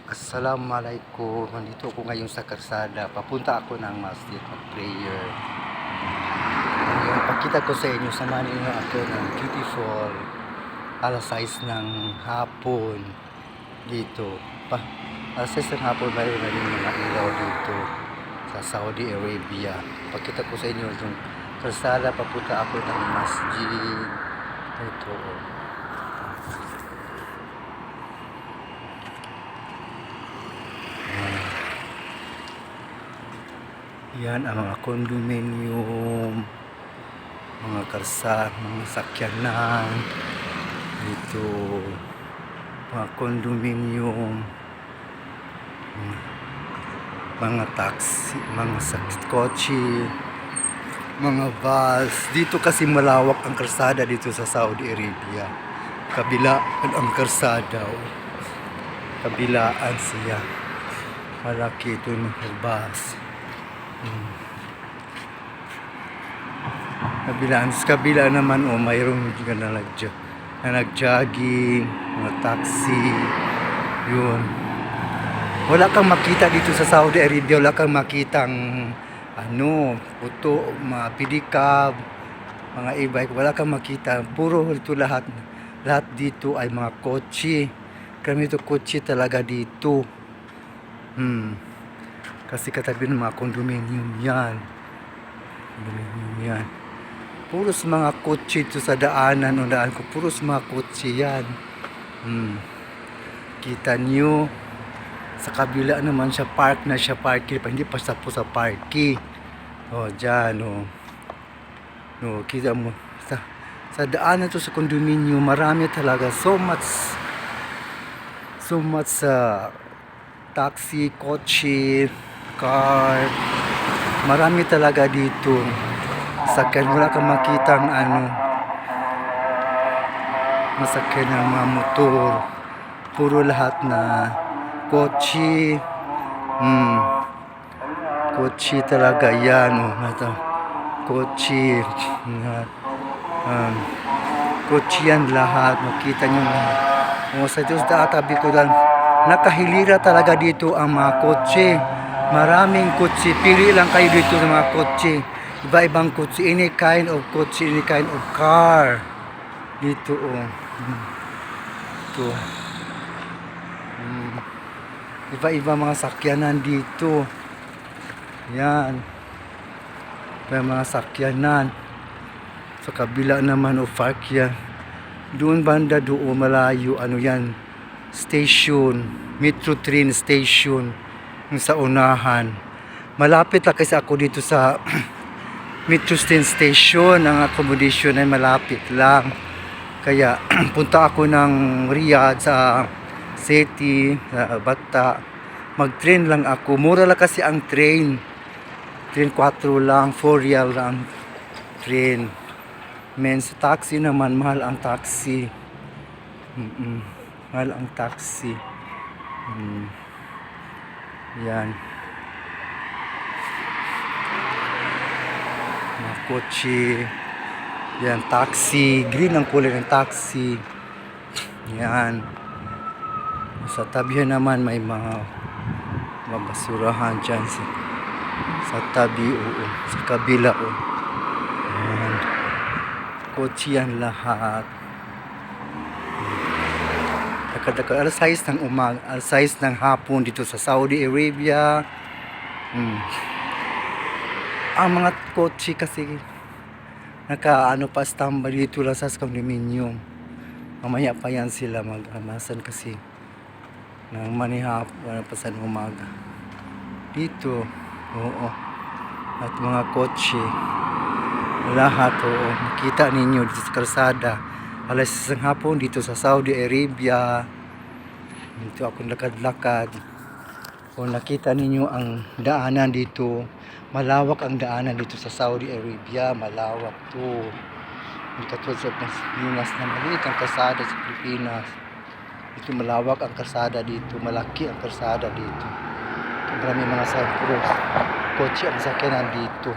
Assalamualaikum. Nandito ako ngayon sa kalsada. Papunta ako ng masjid mag-prayer. Ngayon, pakita ko sa inyo, samahan niyo ako ng beautiful alas 6 ng hapon dito. Alas 6 ng hapon, mayroon na rin mga ilaw dito sa Saudi Arabia. Pakita ko sa inyo yung kalsada. Papunta ako ng masjid. Ito. Yan ang mga condominium, mga mga sakyanan dito, mga condominium, mga taxi, mga kotse, mga bus. Dito kasi malawak ang kalsada dito sa Saudi Arabia. Kabilaan ang kalsada, kabilaan siya. Malaki ito yung bus. Kabila naman mayroong na nag-jogging, mga taxi, yun. Wala kang makita dito sa Saudi Arabia, wala kang makitang puto, mga pedicab, mga e-bike, wala kang makita. Puro ito lahat dito ay mga kotse. Kami ito kotse talaga dito. Kasi katabi ng mga condominium yan. Puros mga kotse ito sa daanan ko. Puros mga kotse yan. Kita nyo. Sa kabila naman siya park na siya parking. Hindi pa sa po sa parking. Dyan kita mo. Sa daanan ito sa condominium. Marami talaga. So much taxi, kotse, car, marami talaga dito. Sakyan, wala kang makitang masakyan ng mga motor. Puro lahat na kotse. Kotse talaga yan. Kotse. Kotse yan lahat. Makita nyo lahat. Sa Diyos tabi ko lang. Nakahilira talaga dito ang mga kotse. Maraming kotse. Pili lang kayo dito sa mga kotse. Iba-ibang kotse. Any kind of kotse, any kind of car. Dito Ito. Iba-iba mga sakyanan dito. Yan. May mga sakyanan. Sa kabila naman park yan. Doon banda doon malayo. Yan? Station. Metro train station. Sa unahan. Malapit lang kasi ako dito sa Metro train station. Ang accommodation ay malapit lang. Kaya punta ako ng Riyadh sa City, sa Bata. Mag-train lang ako. Mura lang kasi ang train. Train 4 lang, 4 real lang train. Sa taxi naman, mahal ang taxi. Mahal ang taxi. Yan. Mga kotse. Yan, taxi. Green ang kulay ng taxi. Yan. Sa tabihan naman may mga basurahan dyan. Sa tabi, sa kabila, Yan. Kotse yan lahat. Alas 6 ng umaga, alas 6 ng hapon dito sa Saudi Arabia. Ang mga kotse kasi pa standby dito lang sa condominium. Mamaya pa yan sila mag-amasan kasi ng manihap pa sa umaga dito. At mga kotse lahat makita ninyo dito sa kalsada alas 6 ng hapon dito sa Saudi Arabia. Dito ako lakad-lakad. Kung nakita ninyo ang daanan dito, malawak ang daanan dito sa Saudi Arabia. Malawak to. Hindi katulad sa Pilipinas na maliit ang kalsada sa Pilipinas. Dito malawak ang kalsada dito. Malaki ang kalsada dito. Marami mga kotse ang sakyanan dito.